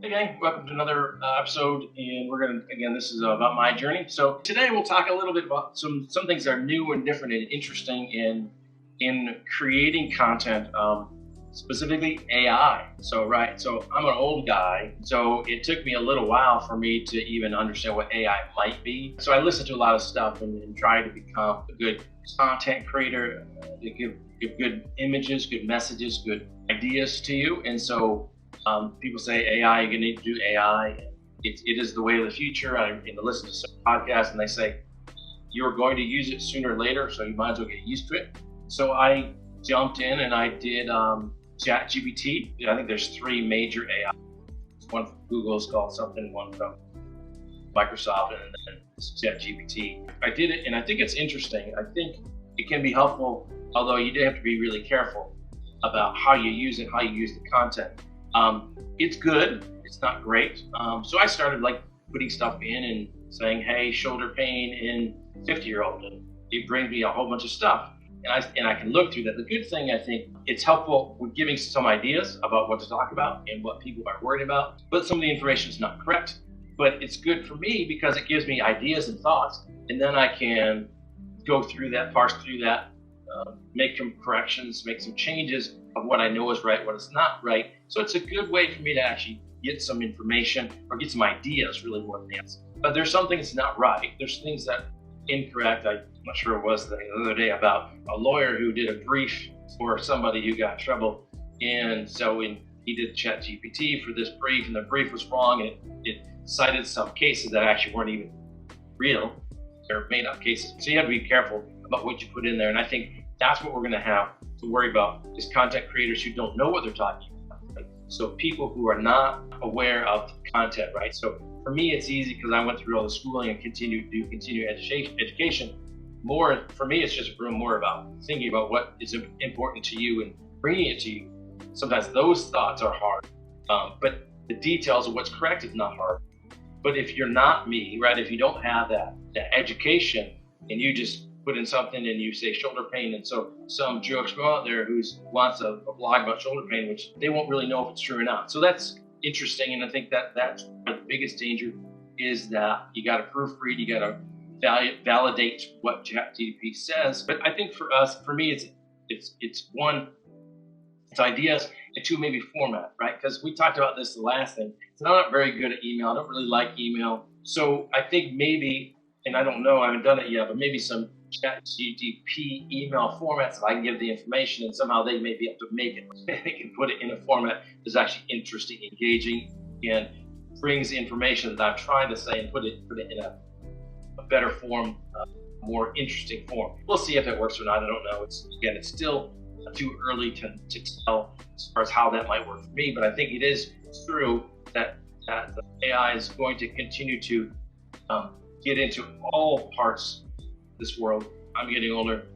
Hey gang, welcome to another episode, and this is about my journey. So today we'll talk a little bit about some things that are new and different and interesting in creating content, specifically AI. So I'm an old guy, so it took me a little while for me to even understand what AI might be. So I listened to a lot of stuff and tried to become a good content creator, to give good images, good messages, good ideas to you. And so people say AI, you're going to need to do AI. It is the way of the future. I listen to some podcasts and they say you're going to use it sooner or later, so you might as well get used to it. So I jumped in and I did ChatGPT. I think there's three major AI. One from Google is called something, one from Microsoft, and then ChatGPT. I did it, and I think it's interesting. I think it can be helpful, although you do have to be really careful about how you use it, how you use the content. It's good, it's not great. So I started putting stuff in and saying, hey, shoulder pain in 50-year-old, and it brings me a whole bunch of stuff. And I can look through that. The good thing, I think, it's helpful with giving some ideas about what to talk about and what people are worried about, but some of the information is not correct. But it's good for me because it gives me ideas and thoughts, and then I can go through that, parse through that, make some corrections, make some changes of what I know is right, what is not right. So it's a good way for me to actually get some information or get some ideas, really, more than else. But there's some things not right. There's things that incorrect. I'm not sure it was the other day about a lawyer who did a brief for somebody who got in trouble. And so he did ChatGPT for this brief, and the brief was wrong. And it cited some cases that actually weren't even real. They're made up cases. So you have to be careful about what you put in there. And I think that's what we're going to have to worry about is content creators who don't know what they're talking about. Right? So people who are not aware of content, right? So for me, it's easy because I went through all the schooling and continued education. More for me, it's just more about thinking about what is important to you and bringing it to you. Sometimes those thoughts are hard, but the details of what's correct is not hard. But if you're not me, right? If you don't have that education and you just put in something and you say shoulder pain, and so some jerks go out there who wants a blog about shoulder pain, which they won't really know if it's true or not. So that's interesting, and I think that's the biggest danger is that you got to proofread, you got to validate what ChatGPT says. But I think for me, it's one, it's ideas, and two, maybe format, right? Because we talked about this the last thing. So I'm not very good at email. I don't really like email. So I think maybe, and I don't know, I haven't done it yet, but maybe some ChatGPT email formats that I can give the information, and somehow they may be able to make it. They can put it in a format that's actually interesting, engaging, and brings the information that I'm trying to say and put it in a better form, more interesting form. We'll see if it works or not. I don't know. It's still too early to tell as far as how that might work for me, but I think it is true that the AI is going to continue to get into all parts of this world. I'm getting older.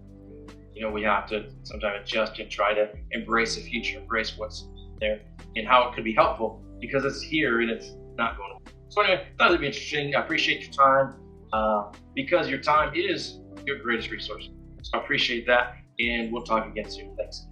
We have to sometimes adjust and try to embrace the future, embrace what's there and how it could be helpful because it's here and it's not going away. So anyway, I thought it'd be interesting. I appreciate your time because your time is your greatest resource. So I appreciate that, and we'll talk again soon. Thanks.